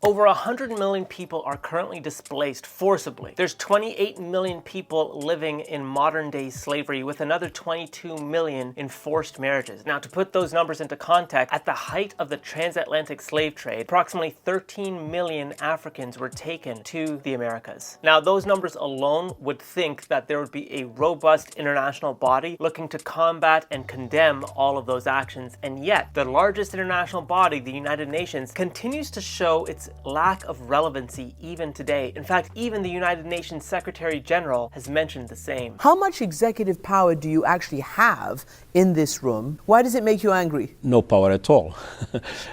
Over 100 million people are currently displaced forcibly. There's 28 million people living in modern-day slavery, with another 22 million in forced marriages. Now, to put those numbers into context, at the height of the transatlantic slave trade, approximately 13 million Africans were taken to the Americas. Now, those numbers alone would think that there would be a robust international body looking to combat and condemn all of those actions, and yet the largest international body, the United Nations, continues to show its lack of relevancy even today. In fact, even the United Nations Secretary General has mentioned the same. How much executive power do you actually have in this room? Why does it make you angry? No power at all.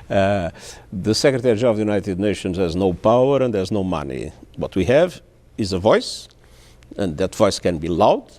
The Secretary General of the United Nations has no power and there's no money. What we have is a voice, and that voice can be loud,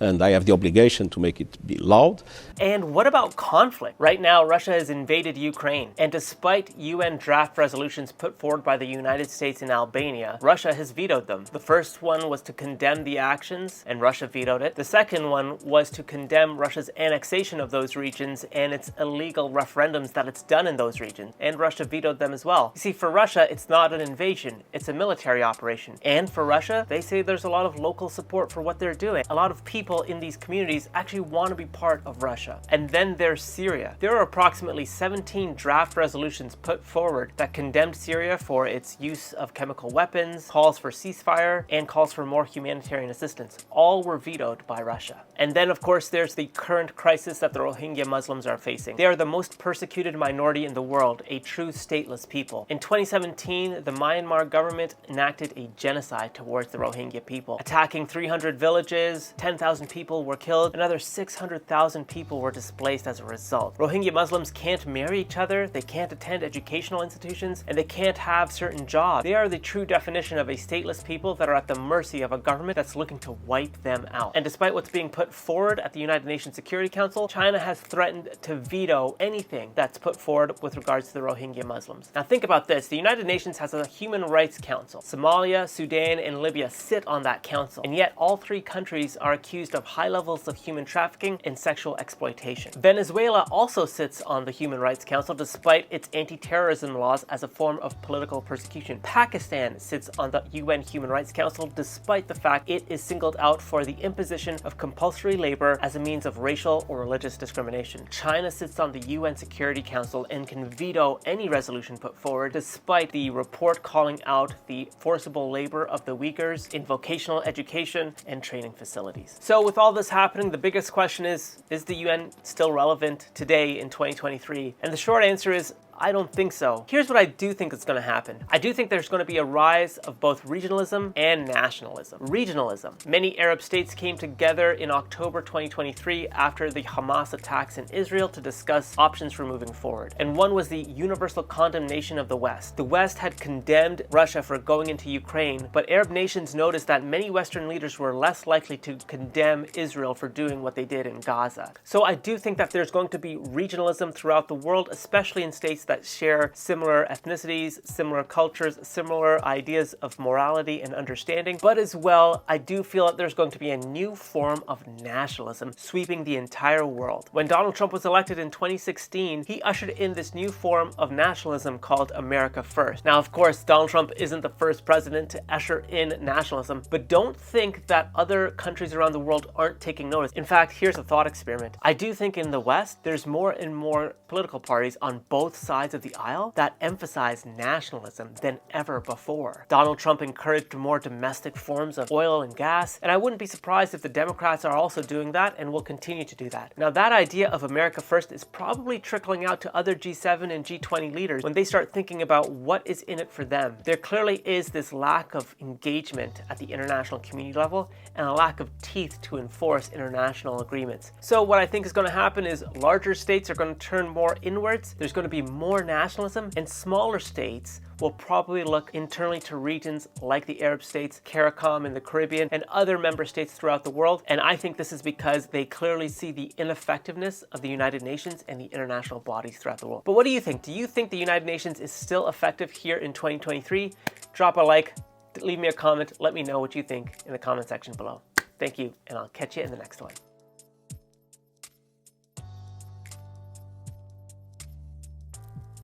and I have the obligation to make it be loud. And what about conflict? Right now, Russia has invaded Ukraine, and despite UN draft resolutions put forward by the United States and Albania, Russia has vetoed them. The first one was to condemn the actions, and Russia vetoed it. The second one was to condemn Russia's annexation of those regions and its illegal referendums that it's done in those regions, and Russia vetoed them as well. You see, for Russia, it's not an invasion, it's a military operation. And for Russia, they say there's a lot of local support for what they're doing. A lot of people in these communities actually want to be part of Russia. And then there's Syria. There are approximately 17 draft resolutions put forward that condemned Syria for its use of chemical weapons, calls for ceasefire, and calls for more humanitarian assistance. All were vetoed by Russia. And then, of course, there's the current crisis that the Rohingya Muslims are facing. They are the most persecuted minority in the world, a true stateless people. In 2017, the Myanmar government enacted a genocide towards the Rohingya people, attacking 300 villages, 10,000 people were killed, another 600,000 people were displaced as a result. Rohingya Muslims can't marry each other, they can't attend educational institutions, and they can't have certain jobs. They are the true definition of a stateless people that are at the mercy of a government that's looking to wipe them out. And despite what's being put forward at the United Nations Security Council, China has threatened to veto anything that's put forward with regards to the Rohingya Muslims. Now think about this, the United Nations has a Human Rights Council. Somalia, Sudan, and Libya sit on that council, and yet all three countries are accused of high levels of human trafficking and sexual exploitation. Venezuela also sits on the Human Rights Council despite its anti-terrorism laws as a form of political persecution. Pakistan sits on the UN Human Rights Council despite the fact it is singled out for the imposition of compulsory labor as a means of racial or religious discrimination. China sits on the UN Security Council and can veto any resolution put forward despite the report calling out the forcible labor of the Uyghurs in vocational education and training facilities. So with all this happening, the biggest question is the UN still relevant today in 2023? And the short answer is, I don't think so. Here's what I do think is going to happen. I do think there's going to be a rise of both regionalism and nationalism. Regionalism. Many Arab states came together in October 2023 after the Hamas attacks in Israel to discuss options for moving forward. And one was the universal condemnation of the West. The West had condemned Russia for going into Ukraine, but Arab nations noticed that many Western leaders were less likely to condemn Israel for doing what they did in Gaza. So I do think that there's going to be regionalism throughout the world, especially in states that share similar ethnicities, similar cultures, similar ideas of morality and understanding. But as well, I do feel that there's going to be a new form of nationalism sweeping the entire world. When Donald Trump was elected in 2016, he ushered in this new form of nationalism called America First. Now, of course, Donald Trump isn't the first president to usher in nationalism, but don't think that other countries around the world aren't taking notice. In fact, here's a thought experiment. I do think in the West, there's more and more political parties on both sides of the aisle that emphasize nationalism than ever before. Donald Trump encouraged more domestic forms of oil and gas, and I wouldn't be surprised if the Democrats are also doing that and will continue to do that. Now, that idea of America First is probably trickling out to other G7 and G20 leaders when they start thinking about what is in it for them. There clearly is this lack of engagement at the international community level and a lack of teeth to enforce international agreements. So what I think is going to happen is larger states are going to turn more inwards. There's going to be more nationalism, and smaller states will probably look internally to regions like the Arab states, CARICOM in the Caribbean, and other member states throughout the world. And I think this is because they clearly see the ineffectiveness of the United Nations and the international bodies throughout the world. But what do you think? Do you think the United Nations is still effective here in 2023? Drop a like, leave me a comment, let me know what you think in the comment section below. Thank you, and I'll catch you in the next one.